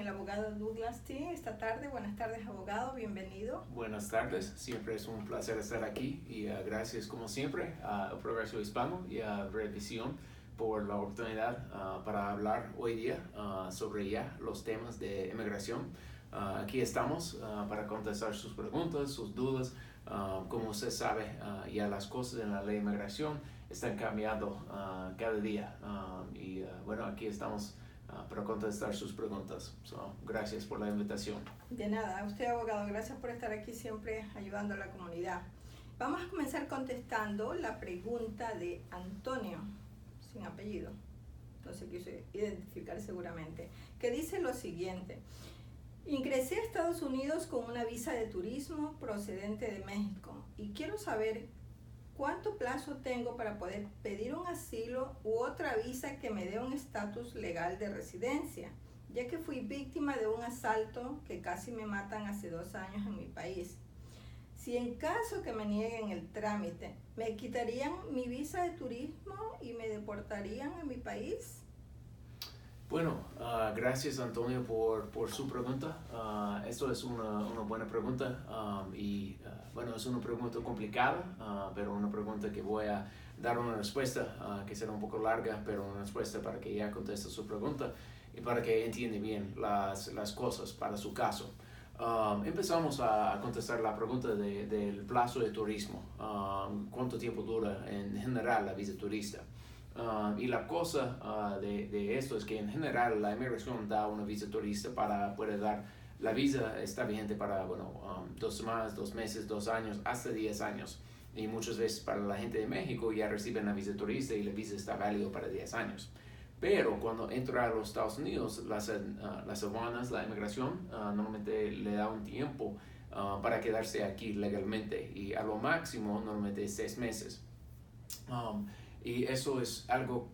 el abogado Douglas T. esta tarde. Buenas tardes, abogado, bienvenido. Buenas tardes, siempre es un placer estar aquí y gracias como siempre a Progreso Hispano y a Revisión por la oportunidad para hablar hoy día sobre ya los temas de inmigración. Aquí estamos para contestar sus preguntas, sus dudas. Como usted sabe, ya las cosas en la ley de inmigración están cambiando cada día y bueno, aquí estamos para contestar sus preguntas. Gracias por la invitación. De nada, a usted, abogado, gracias por estar aquí siempre ayudando a la comunidad. Vamos a comenzar contestando la pregunta de Antonio, sin apellido, no se quiso identificar seguramente, que dice lo siguiente: ingresé a Estados Unidos con una visa de turismo procedente de México y quiero saber cuánto plazo tengo para poder pedir un asilo u otra visa que me dé un estatus legal de residencia, ya que fui víctima de un asalto que casi me matan hace 2 años en mi país. Si en caso que me nieguen el trámite, ¿me quitarían mi visa de turismo y me deportarían a mi país? Bueno, gracias Antonio por su pregunta. Esto es una buena pregunta y bueno, es una pregunta complicada, pero una pregunta que voy a dar una respuesta que será un poco larga, pero una respuesta para que ya conteste su pregunta y para que entienda bien las cosas para su caso. Empezamos a contestar la pregunta del plazo de turismo. ¿Cuánto tiempo dura en general la visa turista? Y la cosa de esto es que en general la inmigración da una visa turista para poder dar, la visa está vigente para 2 semanas, 2 meses, 2 años, hasta 10 años. Y muchas veces para la gente de México ya reciben la visa turista y la visa está válida para 10 años. Pero cuando entra a los Estados Unidos, las aduanas, la inmigración, normalmente le da un tiempo para quedarse aquí legalmente y a lo máximo normalmente 6 meses. Y eso es algo,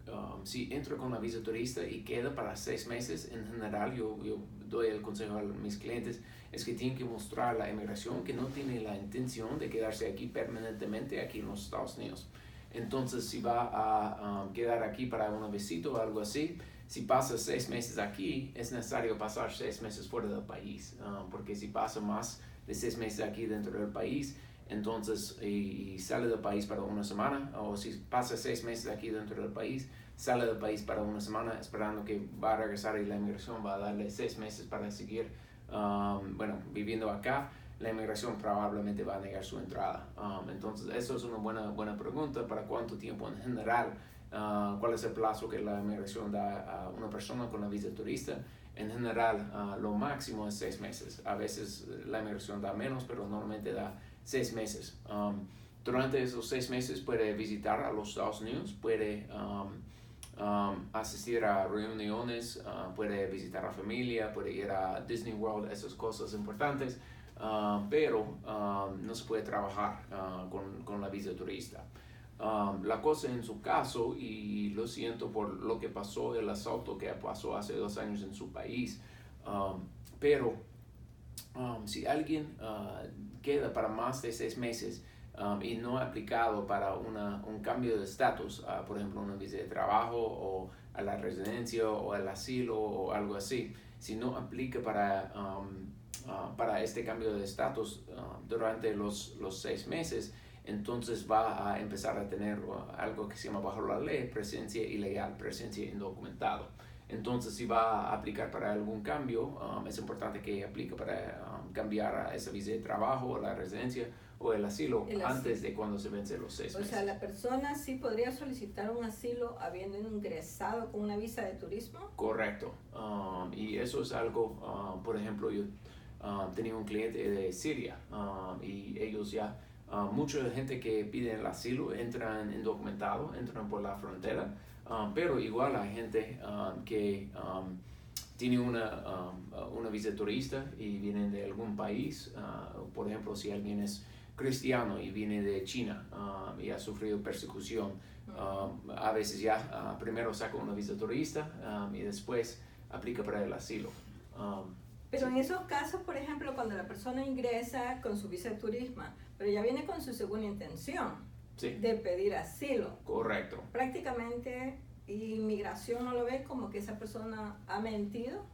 si entro con la visa turista y queda para 6 meses, en general yo doy el consejo a mis clientes, es que tienen que mostrar a la inmigración que no tiene la intención de quedarse aquí permanentemente aquí en los Estados Unidos. Entonces, si va a quedar aquí para una visita o algo así, si pasa 6 meses aquí, es necesario pasar 6 meses fuera del país, porque si pasa más de 6 meses aquí dentro del país, entonces y sale del país para una semana, o si pasa 6 meses aquí dentro del país, sale del país para una semana esperando que va a regresar y la inmigración va a darle 6 meses para seguir viviendo acá, la inmigración probablemente va a negar su entrada. Entonces eso es una buena pregunta para cuánto tiempo en general, cuál es el plazo que la inmigración da a una persona con la visa turista. En general lo máximo es 6 meses, a veces la inmigración da menos, pero normalmente da 6 meses. Durante esos 6 meses puede visitar a los Estados Unidos, puede asistir a reuniones, puede visitar a familia, puede ir a Disney World, esas cosas importantes, pero no se puede trabajar con la visa turista. La cosa en su caso, y lo siento por lo que pasó, el asalto que pasó hace 2 años en su país, pero si alguien queda para más de 6 meses y no ha aplicado para un cambio de estatus, por ejemplo una visa de trabajo o a la residencia o al asilo o algo así, si no aplica para este cambio de estatus durante los 6 meses, entonces va a empezar a tener algo que se llama bajo la ley presencia ilegal, presencia indocumentado. Entonces, si va a aplicar para algún cambio, es importante que aplique para cambiar a esa visa de trabajo, o la residencia o el asilo antes de cuando se vence los 6 meses. O sea, la persona sí podría solicitar un asilo habiendo ingresado con una visa de turismo. Correcto. Y eso es algo, por ejemplo, yo tenía un cliente de Siria y ellos ya, mucha gente que pide el asilo entran indocumentados, entran por la frontera. Pero igual hay gente que tiene una visa turista y vienen de algún país. Por ejemplo, si alguien es cristiano y viene de China y ha sufrido persecución, a veces ya primero saca una visa turista y después aplica para el asilo. Pero sí. En esos casos, por ejemplo, cuando la persona ingresa con su visa de turismo, pero ya viene con su segunda intención. Sí. De pedir asilo. Correcto. Prácticamente inmigración no lo ve como que esa persona ha mentido.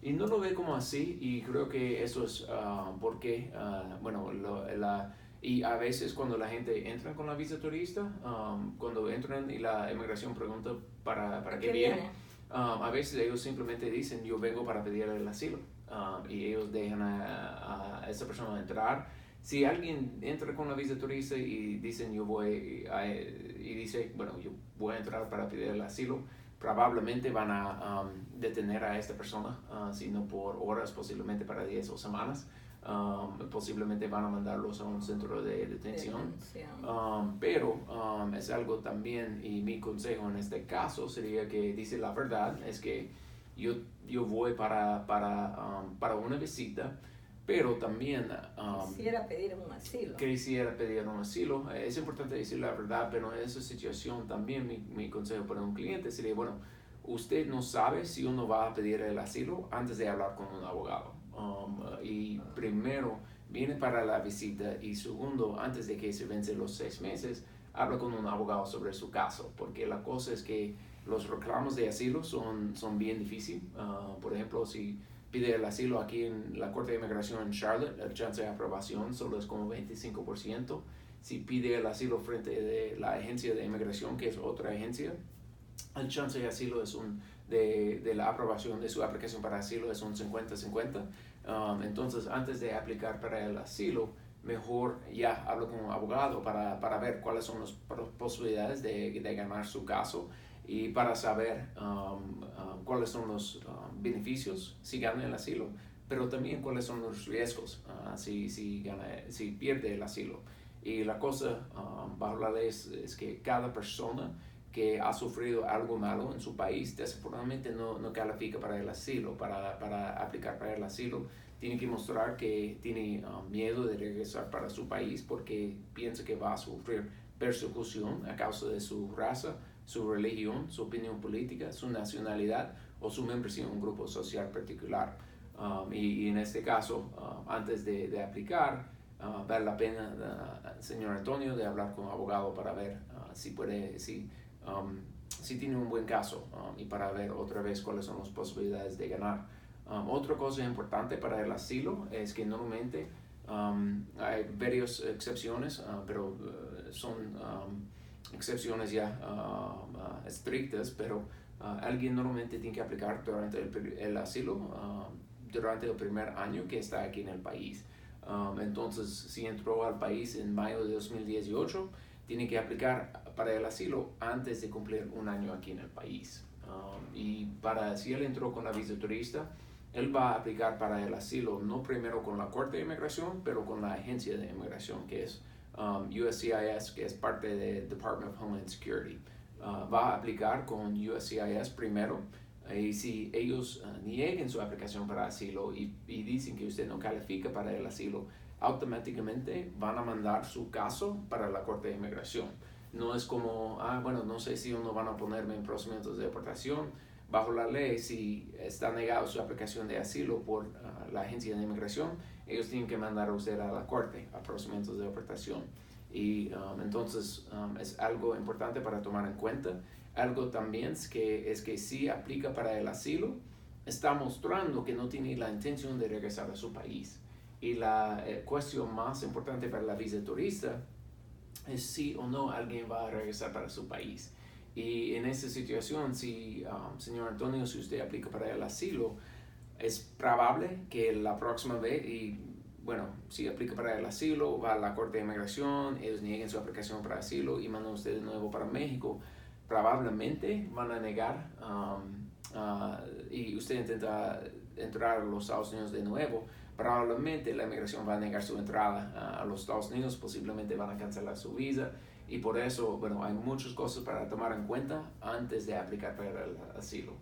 Y no lo ve como así, y creo que eso es porque, bueno, y a veces cuando la gente entra con la visa turista, cuando entran y la inmigración pregunta para qué viene, a veces ellos simplemente dicen, yo vengo para pedir el asilo, y ellos dejan a esa persona entrar. Si alguien entra con la visa turista y dicen, y dice, bueno, yo voy a entrar para pedir el asilo, probablemente van a detener a esta persona, sino por horas, posiblemente para 10 o semanas. Posiblemente van a mandarlos a un centro de detención. Pero es algo también, y mi consejo en este caso sería que dice la verdad, es que yo voy para una visita, pero también quisiera pedir un asilo. Es importante decir la verdad, pero en esa situación también mi consejo para un cliente sería, bueno, usted no sabe si uno va a pedir el asilo antes de hablar con un abogado. Y primero, viene para la visita, y segundo, antes de que se vencen los 6 meses, habla con un abogado sobre su caso, porque la cosa es que los reclamos de asilo son bien difíciles. Por ejemplo, si pide el asilo aquí en la Corte de Inmigración en Charlotte, el chance de aprobación solo es como 25%. Si pide el asilo frente de la agencia de inmigración, que es otra agencia, el chance de asilo es de la aprobación de su aplicación para asilo es un 50-50. Entonces, antes de aplicar para el asilo, mejor ya hablo con un abogado para ver cuáles son las posibilidades de ganar su caso, y para saber cuáles son los beneficios si gana el asilo, pero también cuáles son los riesgos si pierde el asilo. Y la cosa bajo la ley es que cada persona que ha sufrido algo malo en su país, desafortunadamente no califica para el asilo. Para aplicar para el asilo, tiene que mostrar que tiene miedo de regresar para su país porque piensa que va a sufrir persecución a causa de su raza, su religión, su opinión política, su nacionalidad o su membresía en un grupo social particular. Y en este caso, antes de aplicar, vale la pena, señor Antonio, de hablar con un abogado para ver si tiene un buen caso, y para ver otra vez cuáles son las posibilidades de ganar. Otra cosa importante para el asilo es que normalmente hay varias excepciones, pero son excepciones ya estrictas, pero alguien normalmente tiene que aplicar durante el asilo durante el primer año que está aquí en el país. Entonces, si entró al país en mayo de 2018, tiene que aplicar para el asilo antes de cumplir un año aquí en el país. Y si él entró con la visa turista, él va a aplicar para el asilo no primero con la Corte de Inmigración, pero con la Agencia de Inmigración, que es USCIS, que es parte de Department of Homeland Security. Va a aplicar con USCIS primero, y si ellos nieguen su aplicación para asilo y dicen que usted no califica para el asilo, automáticamente van a mandar su caso para la Corte de Inmigración. No es como, bueno, no sé si uno van a ponerme en procedimientos de deportación. Bajo la ley, si está negado su aplicación de asilo por la agencia de inmigración, ellos tienen que mandar a usted a la corte, a procedimientos de deportación. Y entonces es algo importante para tomar en cuenta. Algo también es que si aplica para el asilo, está mostrando que no tiene la intención de regresar a su país. Y la cuestión más importante para la visa turista es si o no alguien va a regresar para su país. Y en esa situación, señor Antonio, si usted aplica para el asilo, es probable que la próxima vez, y bueno, si aplica para el asilo, va a la Corte de Inmigración, ellos nieguen su aplicación para asilo y mandan usted de nuevo para México, probablemente van a negar, y usted intenta entrar a los Estados Unidos de nuevo, probablemente la inmigración va a negar su entrada a los Estados Unidos, posiblemente van a cancelar su visa. Y por eso, bueno, hay muchas cosas para tomar en cuenta antes de aplicar para el asilo.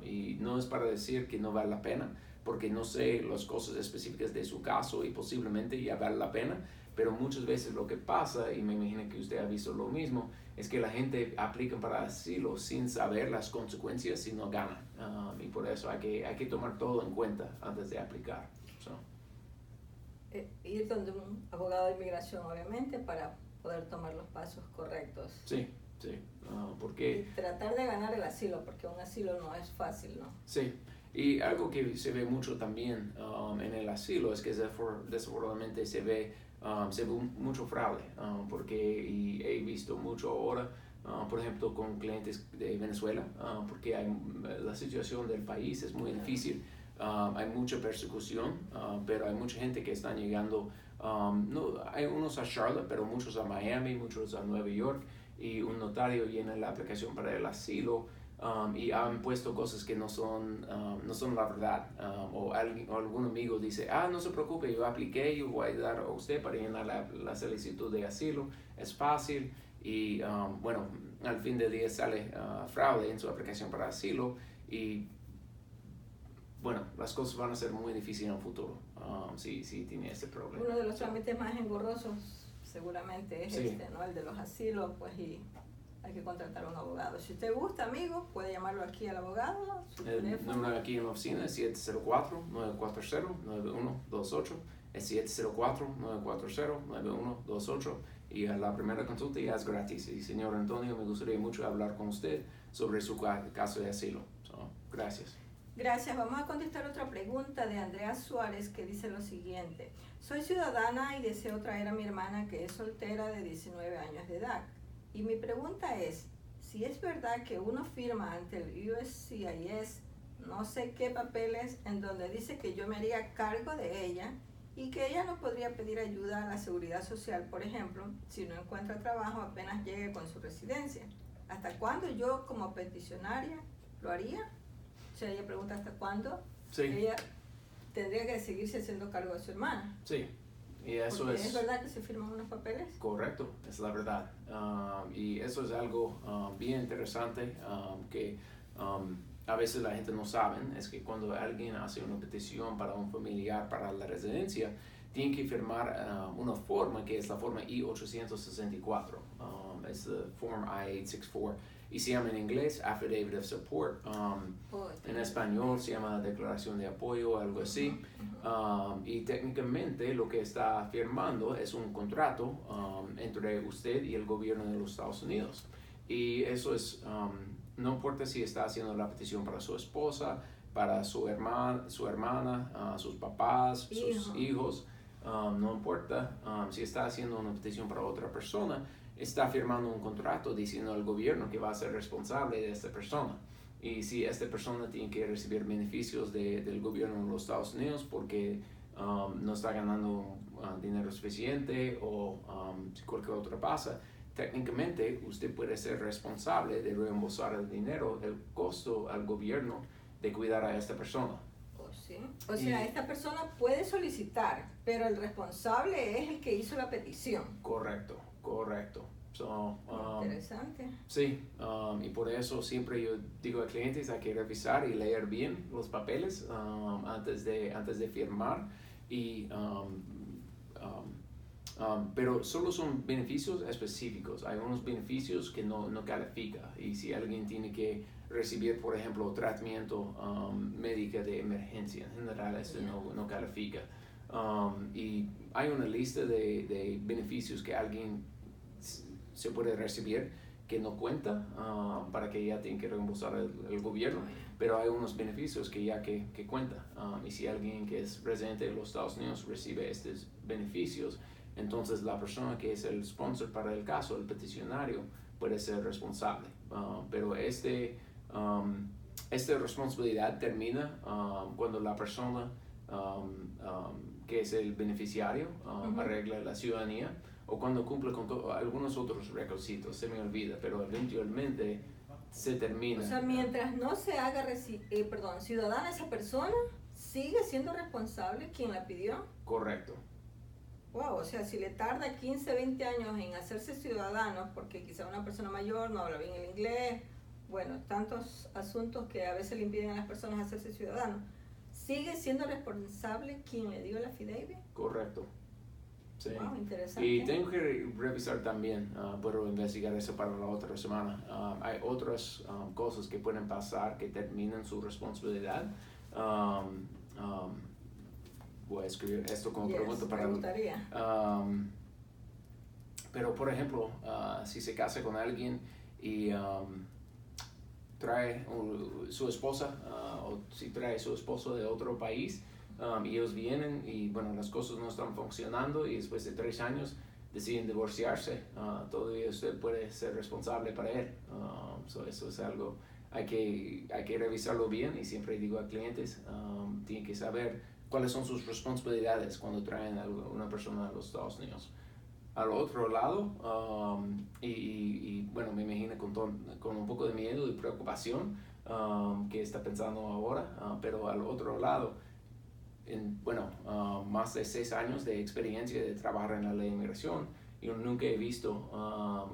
Y no es para decir que no vale la pena, porque no sé las cosas específicas de su caso y posiblemente ya vale la pena, pero muchas veces lo que pasa, y me imagino que usted ha visto lo mismo, es que la gente aplica para asilo sin saber las consecuencias si no ganan. Y por eso hay que tomar todo en cuenta antes de aplicar. Ir donde un abogado de inmigración, obviamente, para poder tomar los pasos correctos. Sí, porque... Y tratar de ganar el asilo, porque un asilo no es fácil, ¿no? Sí, Y algo que se ve mucho también en el asilo es que desafortunadamente se ve mucho fraude, porque y he visto mucho ahora, por ejemplo, con clientes de Venezuela, porque la situación del país es muy difícil. Hay mucha persecución, pero hay mucha gente que están llegando, no, hay unos a Charlotte, pero muchos a Miami, muchos a Nueva York, y un notario llena la aplicación para el asilo. Y han puesto cosas que no son la verdad. O algún amigo dice, no se preocupe, yo apliqué, yo voy a ayudar a usted para llenar la solicitud de asilo, es fácil. Y bueno, al fin del día sale fraude en su aplicación para asilo y bueno, las cosas van a ser muy difíciles en el futuro si tiene este problema. Uno de los trámites más engorrosos seguramente es ¿no? El de los asilos, pues, y hay que contratar a un abogado. Si usted gusta, amigo, puede llamarlo aquí al abogado. El número aquí en la oficina es 704-940-9128. Es 704-940-9128. Y a la primera consulta ya es gratis. Y señor Antonio, me gustaría mucho hablar con usted sobre su caso de asilo. Gracias. Gracias. Vamos a contestar otra pregunta de Andrea Suárez que dice lo siguiente. Soy ciudadana y deseo traer a mi hermana que es soltera de 19 años de edad. Y mi pregunta es, si es verdad que uno firma ante el USCIS no sé qué papeles en donde dice que yo me haría cargo de ella y que ella no podría pedir ayuda a la seguridad social, por ejemplo, si no encuentra trabajo apenas llegue con su residencia. ¿Hasta cuándo yo como peticionaria lo haría? O sea, ella pregunta hasta cuándo ella tendría que seguirse haciendo cargo de su hermana. Sí. Y eso porque es verdad que se firman unos papeles. Correcto, es la verdad. Y eso es algo bien interesante que a veces la gente no sabe, es que cuando alguien hace una petición para un familiar para la residencia, tiene que firmar una forma que es la forma I-864, es la Form I-864. Y se llama en inglés Affidavit of Support, en español se llama Declaración de Apoyo, algo así. Y técnicamente lo que está firmando es un contrato entre usted y el gobierno de los Estados Unidos. Y eso es, no importa si está haciendo la petición para su esposa, para su hermana, sus papás, sus hijos, no importa si está haciendo una petición para otra persona, está firmando un contrato diciendo al gobierno que va a ser responsable de esta persona. Y si esta persona tiene que recibir beneficios del gobierno de los Estados Unidos porque no está ganando dinero suficiente o si cualquier otra pasa, técnicamente usted puede ser responsable de reembolsar el dinero, el costo al gobierno de cuidar a esta persona. ¿Sí? O sea, esta persona puede solicitar, pero el responsable es el que hizo la petición. Correcto. Interesante. Sí, y por eso siempre yo digo a clientes hay que revisar y leer bien los papeles antes de firmar. Pero solo son beneficios específicos. Hay unos beneficios que no califican. Y si alguien tiene que recibir, por ejemplo, tratamiento médico de emergencia, en general eso no califica. Y hay una lista de beneficios que alguien se puede recibir que no cuenta para que ya tiene que reembolsar el gobierno, pero hay unos beneficios que ya que cuenta. Y si alguien que es residente de los Estados Unidos recibe estos beneficios, entonces la persona que es el sponsor para el caso, el peticionario, puede ser responsable. Pero esta responsabilidad termina cuando la persona que es el beneficiario arregla la ciudadanía o cuando cumple con algunos otros requisitos, se me olvida, pero eventualmente se termina. O sea, mientras no se haga ciudadana esa persona, ¿sigue siendo responsable quien la pidió? Correcto. Wow, o sea, si le tarda 15, 20 años en hacerse ciudadano, porque quizá una persona mayor no habla bien el inglés, bueno, tantos asuntos que a veces le impiden a las personas hacerse ciudadanos, ¿sigue siendo responsable quien le dio la affidavit? Correcto. Sí. Wow, interesante. Y tengo que revisar también, puedo investigar eso para la otra semana. Hay otras cosas que pueden pasar que terminan su responsabilidad. Voy a escribir esto como pregunta para... Me gustaría. Pero, por ejemplo, si se casa con alguien y trae su esposa o si trae a su esposo de otro país, y ellos vienen y bueno, las cosas no están funcionando y después de 3 años deciden divorciarse, todavía usted puede ser responsable para él. Eso es algo, hay que revisarlo bien, y siempre digo a clientes, tienen que saber cuáles son sus responsabilidades cuando traen a una persona a los Estados Unidos. Al otro lado, y bueno, me imagino con un poco de miedo y preocupación que está pensando ahora, pero al otro lado, más de 6 años de experiencia de trabajar en la ley de inmigración, yo nunca he visto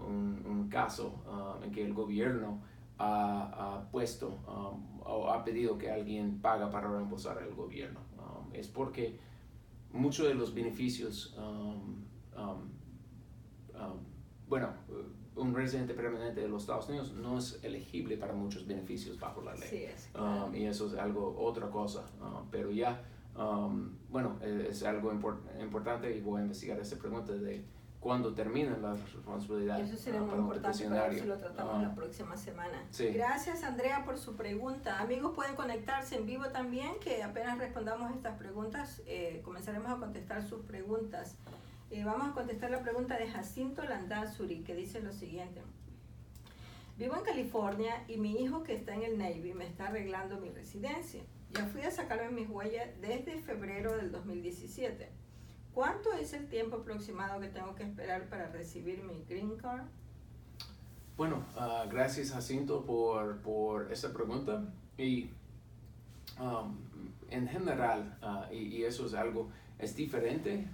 un caso en que el gobierno ha puesto o ha pedido que alguien paga para reembolsar al gobierno. Es porque muchos de los beneficios, un residente permanente de los Estados Unidos no es elegible para muchos beneficios bajo la ley. Sí, es claro. Y eso es otra cosa. Pero ya, es algo importante, y voy a investigar esta pregunta de cuándo terminan las responsabilidades. Eso sería muy importante para ver si lo tratamos la próxima semana. Sí. Gracias, Andrea, por su pregunta. Amigos, pueden conectarse en vivo también, que apenas respondamos estas preguntas, comenzaremos a contestar sus preguntas. Vamos a contestar la pregunta de Jacinto Landazuri, que dice lo siguiente. Vivo en California y mi hijo, que está en el Navy, me está arreglando mi residencia. Ya fui a sacarme mis huellas desde febrero del 2017. ¿Cuánto es el tiempo aproximado que tengo que esperar para recibir mi Green Card? Bueno, gracias, Jacinto, por esta pregunta. Y en general, y eso es algo, es diferente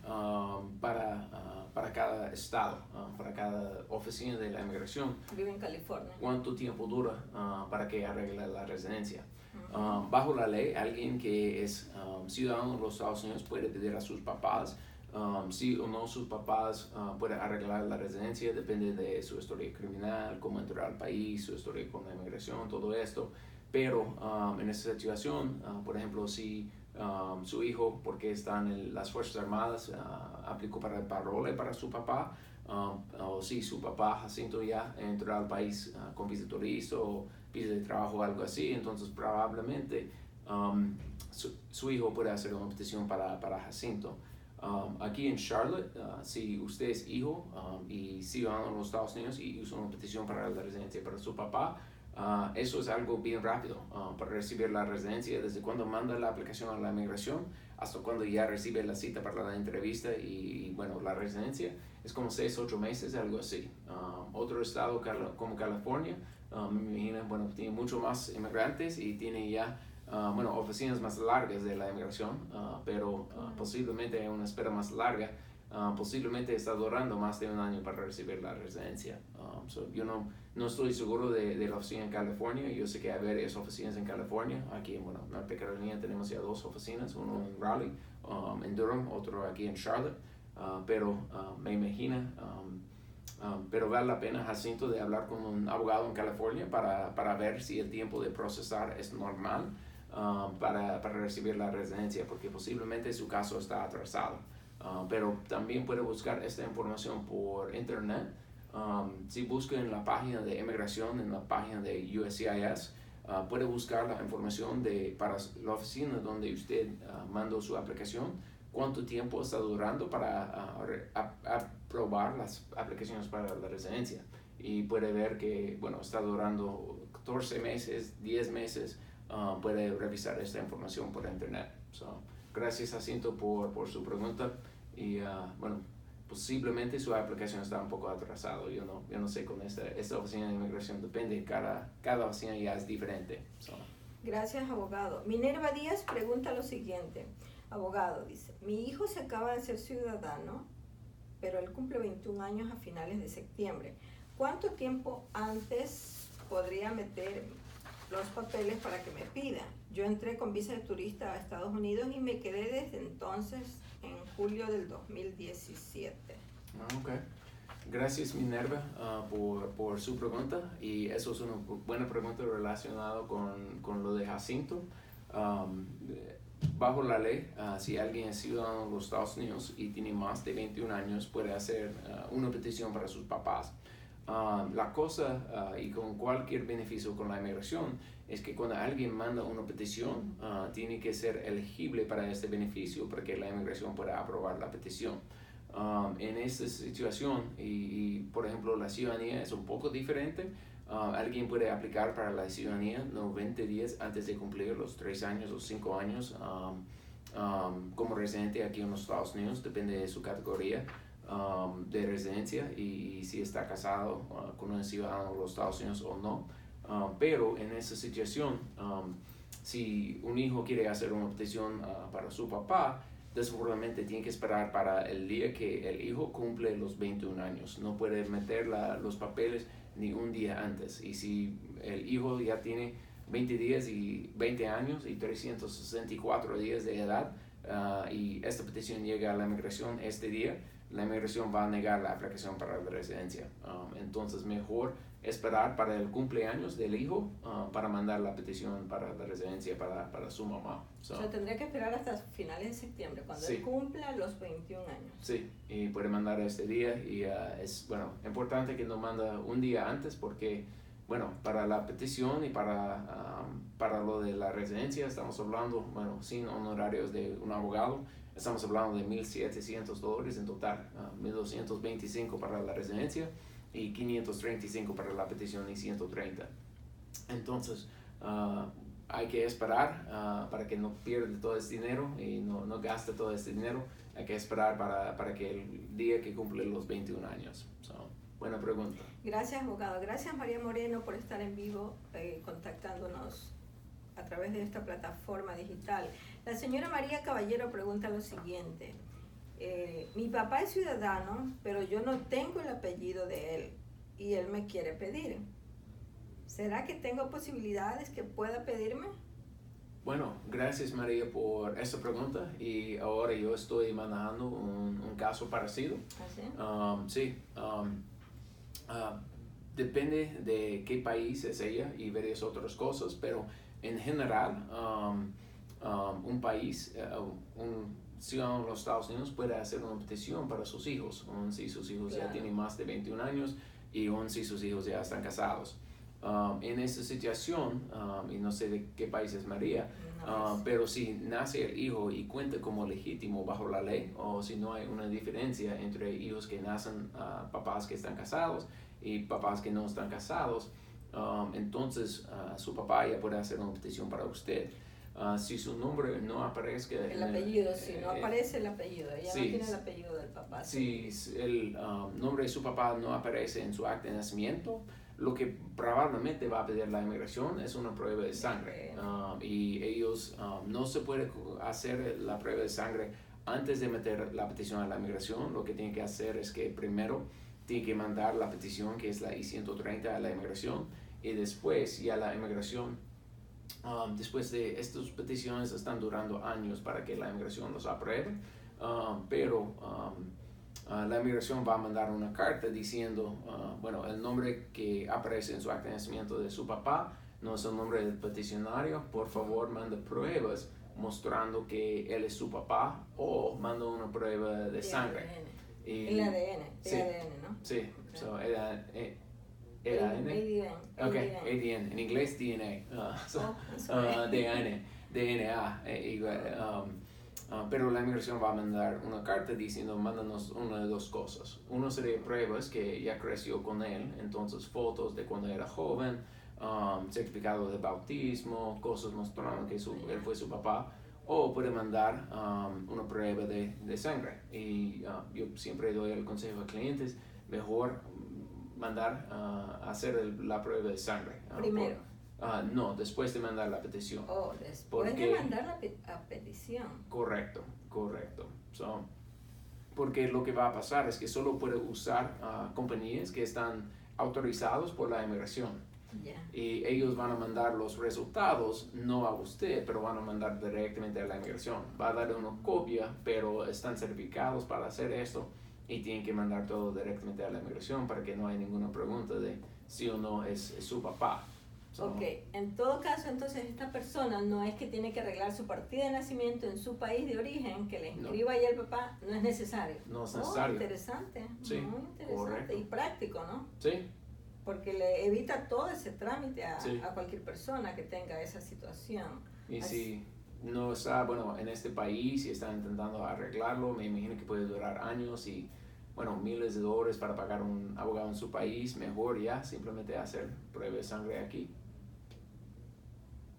para cada estado, para cada oficina de la inmigración. Vivo en California. ¿Cuánto tiempo dura para que arregle la residencia? Bajo la ley, alguien que es ciudadano de los Estados Unidos puede pedir a sus papás. Sí o no sus papás pueden arreglar la residencia, depende de su historia criminal, cómo entró al país, su historia con la inmigración, todo esto. Pero en esta situación, por ejemplo, si su hijo, porque está en las Fuerzas Armadas, aplicó para el parole para su papá, o si su papá Jacinto ya entró al país con visa de turista o visa de trabajo o algo así, entonces probablemente su hijo puede hacer una petición para Jacinto. Aquí en Charlotte, si usted es hijo y ciudadano de los Estados Unidos y usa una petición para la residencia para su papá, eso es algo bien rápido para recibir la residencia, desde cuando manda la aplicación a la inmigración hasta cuando ya recibe la cita para la entrevista y la residencia. Es como 6 o 8 meses, algo así. Otro estado como California, me imagino, tiene mucho más inmigrantes y tiene ya oficinas más largas de la inmigración, pero posiblemente hay una espera más larga. Posiblemente está durando más de 1 año para recibir la residencia. Yo no estoy seguro de la oficina en California. Yo sé que hay varias oficinas en California. Aquí en Norte Carolina tenemos ya 2 oficinas, uno en Raleigh, en Durham, otro aquí en Charlotte. Pero me imagino, pero vale la pena, Jacinto, de hablar con un abogado en California para ver si el tiempo de procesar es normal para recibir la residencia, porque posiblemente su caso está atrasado. Pero también puede buscar esta información por internet. Si busca en la página de inmigración, en la página de USCIS, puede buscar la información para la oficina donde usted mandó su aplicación, cuánto tiempo está durando para aprobar las aplicaciones para la residencia. Y puede ver que está durando 14 meses, 10 meses. Puede revisar esta información por internet. Gracias, Jacinto, por su pregunta. Y posiblemente su aplicación está un poco atrasado. Yo no sé, con esta oficina de inmigración depende, cada oficina ya es diferente. Gracias, abogado. Minerva Díaz pregunta lo siguiente. Abogado, dice, mi hijo se acaba de ser ciudadano, pero él cumple 21 años a finales de septiembre. ¿Cuánto tiempo antes podría meter los papeles para que me pida? Yo entré con visa de turista a Estados Unidos y me quedé desde entonces en julio del 2017. Okay. Gracias, Minerva, por su pregunta, y eso es una buena pregunta relacionada con lo de Jacinto. Bajo la ley, si alguien es ciudadano de los Estados Unidos y tiene más de 21 años, puede hacer una petición para sus papás. La cosa, y con cualquier beneficio con la inmigración, es que cuando alguien manda una petición, tiene que ser elegible para este beneficio para que la inmigración pueda aprobar la petición. En esta situación, por ejemplo, la ciudadanía es un poco diferente. Alguien puede aplicar para la ciudadanía 90 días antes de cumplir los 3 años o 5 años como residente aquí en los Estados Unidos, depende de su categoría de residencia y si está casado con un ciudadano de los Estados Unidos o no. Pero en esa situación, si un hijo quiere hacer una petición para su papá, desafortunadamente tiene que esperar para el día que el hijo cumple los 21 años. No puede meter los papeles ni un día antes. Y si el hijo ya tiene 20 días y 20 años y 364 días de edad y esta petición llega a la inmigración este día, la inmigración va a negar la aplicación para la residencia. Entonces mejor esperar para el cumpleaños del hijo para mandar la petición para la residencia para su mamá. O sea, tendría que esperar hasta finales de septiembre, cuando sí. él cumpla los 21 años. Sí, y puede mandar este día y es importante que no manda un día antes porque para la petición y para lo de la residencia estamos hablando, sin honorarios de un abogado, estamos hablando de $1,700 en total, $1,225 para la residencia y $535 para la petición y $130. Entonces, hay que esperar para que no pierda todo ese dinero y no gaste todo ese dinero. Hay que esperar para que el día que cumple los 21 años. Buena pregunta. Gracias, abogado. Gracias, María Moreno, por estar en vivo contactándonos a través de esta plataforma digital. La señora María Caballero pregunta lo siguiente. Mi papá es ciudadano, pero yo no tengo el apellido de él y él me quiere pedir. ¿Será que tengo posibilidades que pueda pedirme? Bueno, gracias María por esta pregunta y ahora yo estoy manejando un caso parecido. ¿Ah, sí? Depende de qué país es ella y varias otras cosas, pero en general un país, un ciudadano de los Estados Unidos puede hacer una petición para sus hijos, aun si sus hijos ya tienen más de 21 años y aun si sus hijos ya están casados. En esa situación, y no sé de qué país es María, pero si nace el hijo y cuenta como legítimo bajo la ley, o si no hay una diferencia entre hijos que nacen papás que están casados y papás que no están casados, entonces su papá ya puede hacer una petición para usted. Si su nombre no aparezca... El apellido, si no aparece el apellido, ella no tiene el apellido del papá. Si el nombre de su papá no aparece en su acta de nacimiento, lo que probablemente va a pedir la inmigración es una prueba de sangre. Y ellos no se puede hacer la prueba de sangre antes de meter la petición a la inmigración. Lo que tienen que hacer es que primero tienen que mandar la petición, que es la I-130, a la inmigración, y después ya la inmigración, después de estas peticiones están durando años para que la inmigración los apruebe, pero la inmigración va a mandar una carta diciendo, el nombre que aparece en su acta de nacimiento de su papá no es el nombre del peticionario, por favor manda pruebas mostrando que él es su papá o manda una prueba de sangre. El ADN, sí, ADN, ¿no? Sí, okay. ADN. ADN. En inglés DNA, DNA, pero la inmigración va a mandar una carta diciendo, mándanos una de dos cosas. Uno sería pruebas que ya creció con él, entonces fotos de cuando era joven, certificado de bautismo, cosas mostrando que él fue su papá, o puede mandar una prueba de sangre. Y yo siempre doy el consejo a clientes, mejor mandar a hacer la prueba de sangre. Primero. No, después de mandar la petición. Después de mandar la petición. Correcto. Porque lo que va a pasar es que solo puede usar compañías que están autorizados por la inmigración. Yeah. Y ellos van a mandar los resultados, no a usted, pero van a mandar directamente a la inmigración. Va a darle una copia, pero están certificados para hacer esto y tienen que mandar todo directamente a la inmigración para que no haya ninguna pregunta de si o no es su papá. Ok, en todo caso, entonces esta persona no es que tiene que arreglar su partida de nacimiento en su país de origen, que le inscriba ahí al papá, no es necesario. No es necesario. Interesante, sí, muy interesante correcto. Y práctico, ¿no? Sí, porque le evita todo ese trámite Sí. a cualquier persona que tenga esa situación. Y Así- si no está, bueno, en este país y están intentando arreglarlo, me imagino que puede durar años y, bueno, miles de dólares para pagar un abogado en su país, mejor ya simplemente hacer prueba de sangre aquí.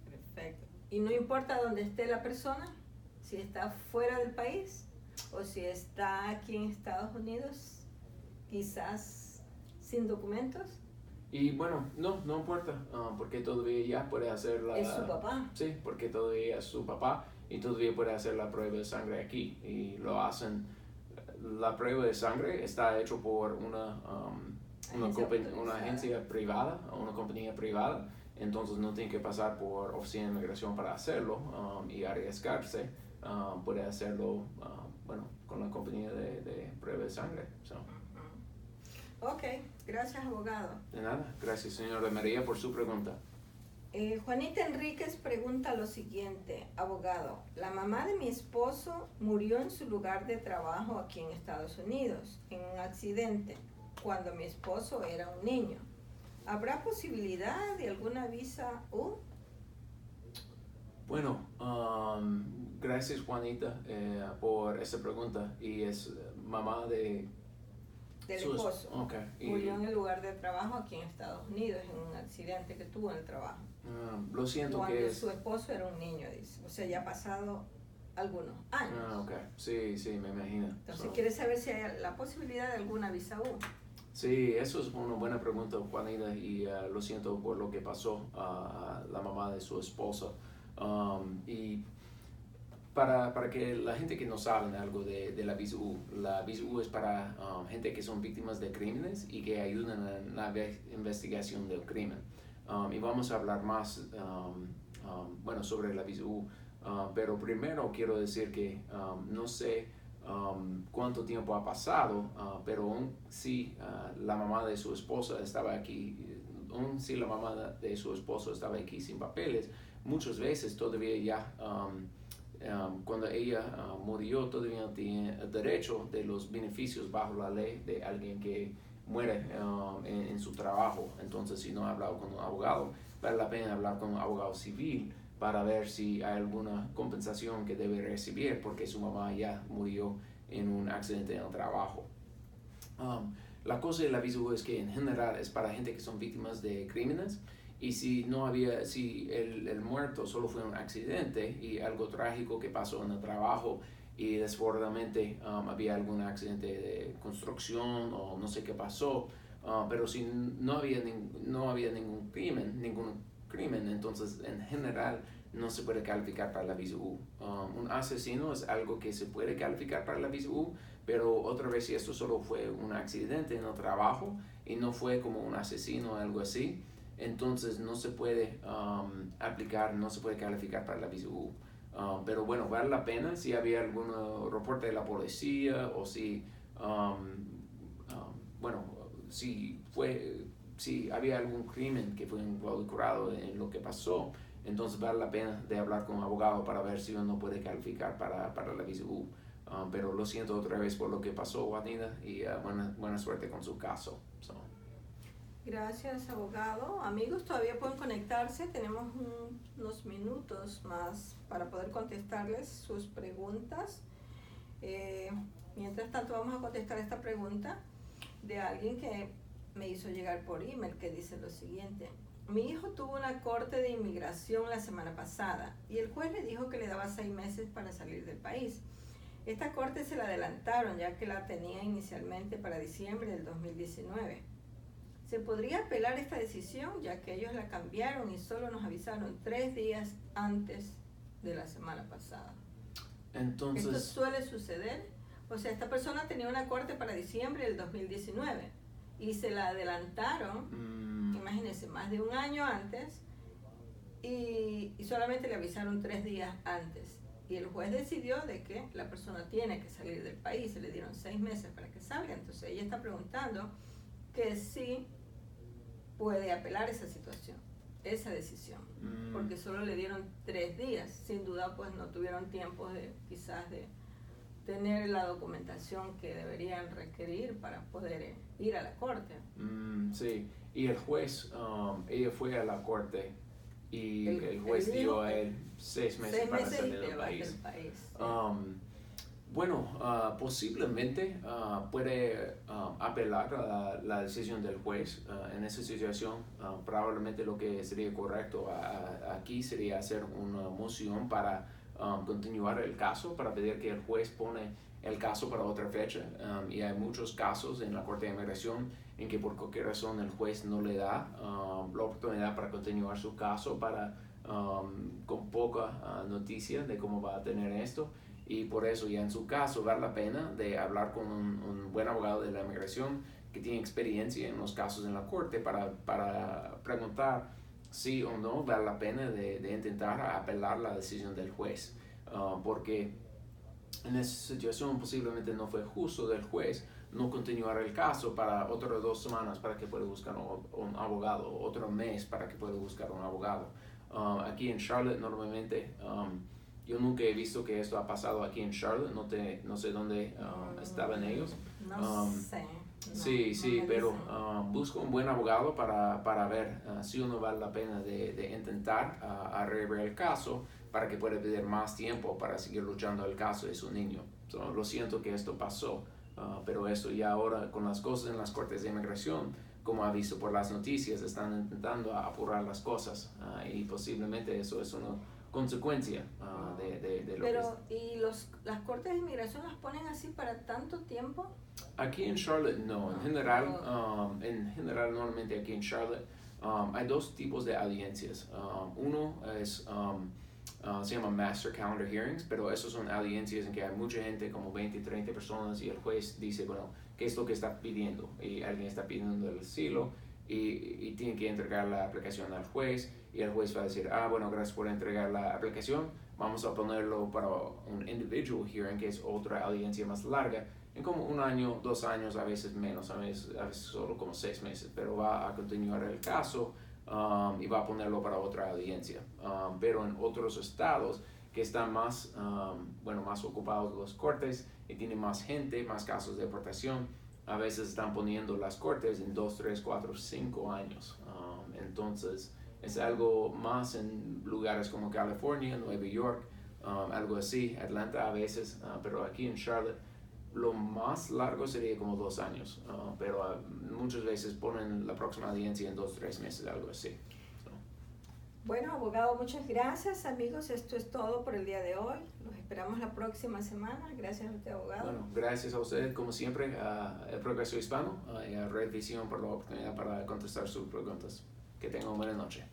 Perfecto. Y no importa dónde esté la persona, si está fuera del país o si está aquí en Estados Unidos, quizás sin documentos, Y bueno, no importa, porque todavía ya puede hacer la... es su papá. Sí, porque todavía es su papá y todavía puede hacer la prueba de sangre aquí. Y lo hacen, la prueba de sangre está hecho por una agencia privada, una compañía privada, entonces no tiene que pasar por oficina de inmigración para hacerlo y arriesgarse. Puede hacerlo, bueno, con la compañía de prueba de sangre. So. Ok, gracias abogado. De nada, gracias señora María por su pregunta. Juanita Enríquez pregunta lo siguiente, abogado, la mamá de mi esposo murió en su lugar de trabajo aquí en Estados Unidos, en un accidente, cuando mi esposo era un niño. ¿Habrá posibilidad de alguna visa U? Bueno, gracias Juanita por esa pregunta y es mamá de... Del su esposo. Okay. Murió en el lugar de trabajo aquí en Estados Unidos, en un accidente que tuvo en el trabajo. Lo siento Cuando que es... su esposo era un niño, dice. O sea, ya ha pasado algunos años. Ok, sí, me imagino. Entonces, So, quiere saber si hay la posibilidad de alguna visa U. sí, eso es una buena pregunta Juanita y lo siento por lo que pasó a la mamá de su esposo. Y para que la gente que no sabe algo de la visa U es para gente que son víctimas de crímenes y que ayudan en la investigación del crimen. Y vamos a hablar más bueno, sobre la visa U, pero primero quiero decir que no sé cuánto tiempo ha pasado, pero aún sí la mamá de su esposa estaba aquí, aún sí la mamá de su esposo estaba aquí sin papeles, muchas veces todavía ya cuando ella murió todavía tiene el derecho de los beneficios bajo la ley de alguien que muere en su trabajo. Entonces, si no ha hablado con un abogado, vale la pena hablar con un abogado civil para ver si hay alguna compensación que debe recibir porque su mamá ya murió en un accidente en el trabajo. La cosa de la visa U es que en general es para gente que son víctimas de crímenes y si el muerto solo fue un accidente y algo trágico que pasó en el trabajo y desbordadamente había algún accidente de construcción o no sé qué pasó, pero si no había ningún crimen, entonces en general no se puede calificar para la visa U. Un asesino es algo que se puede calificar para la visa U, pero otra vez si esto solo fue un accidente en el trabajo y no fue como un asesino o algo así, entonces no se puede aplicar, no se puede calificar para la visa U. Pero bueno, vale la pena si había algún reporte de la policía o si, bueno, si había algún crimen que fue involucrado en lo que pasó, entonces vale la pena de hablar con un abogado para ver si uno puede calificar para la visa U. Pero lo siento otra vez por lo que pasó, Juanita, y buena suerte con su caso. So. Gracias, abogado. Amigos, todavía pueden conectarse. Tenemos unos minutos más para poder contestarles sus preguntas. Mientras tanto, vamos a contestar esta pregunta de alguien que me hizo llegar por email, que dice lo siguiente. Mi hijo tuvo una corte de inmigración la semana pasada y el juez le dijo que le daba 6 meses para salir del país. Esta corte se la adelantaron ya que la tenía inicialmente para diciembre del 2019. ¿Se podría apelar esta decisión ya que ellos la cambiaron y solo nos avisaron 3 días antes de la semana pasada? Entonces, ¿esto suele suceder? O sea, esta persona tenía una corte para diciembre del 2019 y se la adelantaron, imagínense, más de un año antes y solamente le avisaron 3 días antes. Y el juez decidió de que la persona tiene que salir del país, se le dieron 6 meses para que salga. Entonces ella está preguntando que sí puede apelar esa situación, esa decisión, porque solo le dieron 3 días. Sin duda pues no tuvieron tiempo de quizás de tener la documentación que deberían requerir para poder ir a la corte. Sí, y el juez, ella fue a la corte y el juez dio a él 6 meses para salir del país. Posiblemente puede apelar a la decisión del juez. En esa situación, probablemente lo que sería correcto aquí sería hacer una moción para continuar el caso, para pedir que el juez pone el caso para otra fecha. Y hay muchos casos en la Corte de Inmigración en que por cualquier razón el juez no le da la oportunidad para continuar su caso con poca noticia de cómo va a tener esto. Y por eso ya en su caso vale la pena de hablar con un buen abogado de la inmigración que tiene experiencia en los casos en la corte para preguntar si o no vale la pena de intentar apelar la decisión del juez. Porque en esa situación posiblemente no fue justo del juez no continuar el caso para otras 2 semanas para que pueda buscar un abogado, otro mes para que pueda buscar un abogado. Aquí en Charlotte normalmente... yo nunca he visto que esto ha pasado aquí en Charlotte, no sé dónde estaban ellos. No sé. Sí, pero busco un buen abogado para ver si uno vale la pena de intentar arreglar el caso para que pueda pedir más tiempo para seguir luchando el caso de su niño. Lo siento que esto pasó, pero esto ya ahora con las cosas en las cortes de inmigración, como ha visto por las noticias, están intentando apurar las cosas y posiblemente eso es una consecuencia de lo pero, que... ¿Y las cortes de inmigración las ponen así para tanto tiempo? Aquí en Charlotte no. En general normalmente aquí en Charlotte hay 2 tipos de audiencias. Uno es se llama Master Calendar Hearings, pero esos son audiencias en que hay mucha gente, como 20, 30 personas, y el juez dice, bueno, ¿qué es lo que está pidiendo? Y alguien está pidiendo el asilo y tiene que entregar la aplicación al juez, y el juez va a decir, bueno, gracias por entregar la aplicación, vamos a ponerlo para un individual hearing, que es otra audiencia más larga, en como 1 año, 2 años, a veces menos, a veces solo como 6 meses, pero va a continuar el caso y va a ponerlo para otra audiencia. Pero en otros estados que están más ocupados los cortes y tienen más gente, más casos de deportación, a veces están poniendo las cortes en 2, 3, 4, 5 años. Entonces, es algo más en lugares como California, Nueva York, algo así, Atlanta a veces, pero aquí en Charlotte lo más largo sería como 2 años, pero muchas veces ponen la próxima audiencia en 2, 3 meses, algo así. Bueno, abogado, muchas gracias, amigos. Esto es todo por el día de hoy. Los esperamos la próxima semana. Gracias a usted, abogado. Bueno, gracias a usted, como siempre, a El Progreso Hispano y a Red Visión por la oportunidad para contestar sus preguntas. Que tengan buena noche.